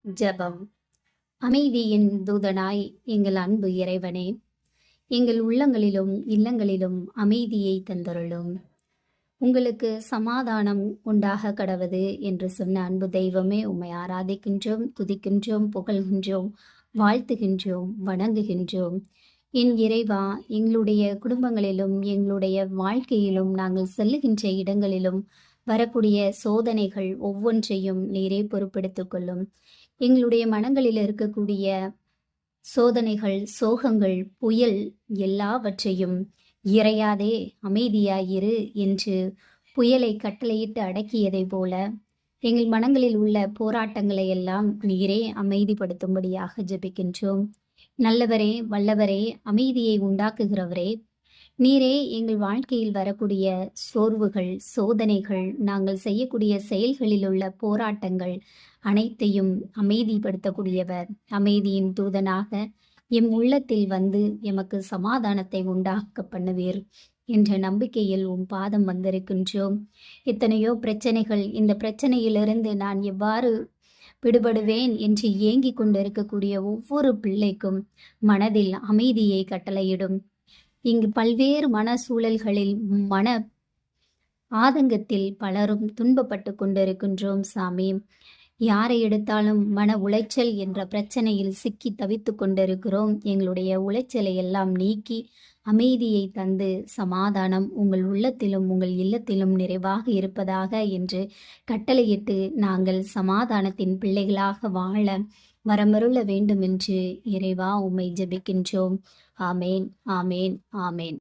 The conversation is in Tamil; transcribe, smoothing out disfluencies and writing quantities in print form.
ஜெபம். அமைதியின் தூதனாய் எங்கள் அன்பு இறைவனே, எங்கள் உள்ளங்களிலும் இல்லங்களிலும் அமைதியை தந்தருளும். உங்களுக்கு சமாதானம் உண்டாக கடவது என்று சொன்ன அன்பு தெய்வமே, உம்மை ஆராதிக்கின்றோம், துதிக்கின்றோம், புகழ்கின்றோம், வாழ்த்துகின்றோம், வணங்குகின்றோம். என் இறைவா, எங்களுடைய குடும்பங்களிலும் எங்களுடைய வாழ்க்கையிலும் நாங்கள் செல்லுகின்ற இடங்களிலும் வரக்கூடிய சோதனைகள் ஒவ்வொன்றையும் நீரே பொறுப்பெடுத்துக் கொள்ளும். எங்களுடைய மனங்களில் இருக்கக்கூடிய சோதனைகள், சோகங்கள், புயல் எல்லாவற்றையும் இறையாதே அமைதியாயிரு என்று புயலை கட்டளையிட்டு அடக்கியதை போல எங்கள் மனங்களில் உள்ள போராட்டங்களை எல்லாம் நீரே அமைதிப்படுத்தும்படியாக ஜெபிக்கின்றோம். நல்லவரே, வல்லவரே, அமைதியை உண்டாக்குகிறவரே, நீரே எங்கள் வாழ்க்கையில் வரக்கூடிய சோர்வுகள், சோதனைகள், நாங்கள் செய்யக்கூடிய செயல்களில் உள்ள போராட்டங்கள் அனைத்தையும் அமைதிப்படுத்தக்கூடியவர். அமைதியின் தூதனாக எம் உள்ளத்தில் வந்து எமக்கு சமாதானத்தை உண்டாக்க பண்ணுவீர் என்ற நம்பிக்கையில் உம் பாதம் வந்திருக்கின்றோம். எத்தனையோ பிரச்சனைகள், இந்த பிரச்சனையிலிருந்து நான் எவ்வாறு விடுபடுவேன் என்று ஏங்கிக் கொண்டிருக்கக்கூடிய ஒவ்வொரு பிள்ளைக்கும் மனதில் அமைதியை கட்டளையிடும். இங்கு பல்வேறு மன சூழல்களில் மன ஆதங்கத்தில் பலரும் துன்பப்பட்டு கொண்டிருக்கின்றோம் சாமி. யாரை எடுத்தாலும் மன உளைச்சல் என்ற பிரச்சனையில் சிக்கி தவித்து கொண்டிருக்கிறோம். எங்களுடைய உளைச்சலை எல்லாம் நீக்கி அமைதியை தந்து சமாதானம் உங்கள் உள்ளத்திலும் உங்கள் இல்லத்திலும் நிறைவாக இருப்பதாக என்று கட்டளையிட்டு நாங்கள் சமாதானத்தின் பிள்ளைகளாக வாழ வரமருள வேண்டும் என்று இறைவா உம்மை ஜெபிக்கின்றோம். ஆமேன், ஆமேன், ஆமேன்.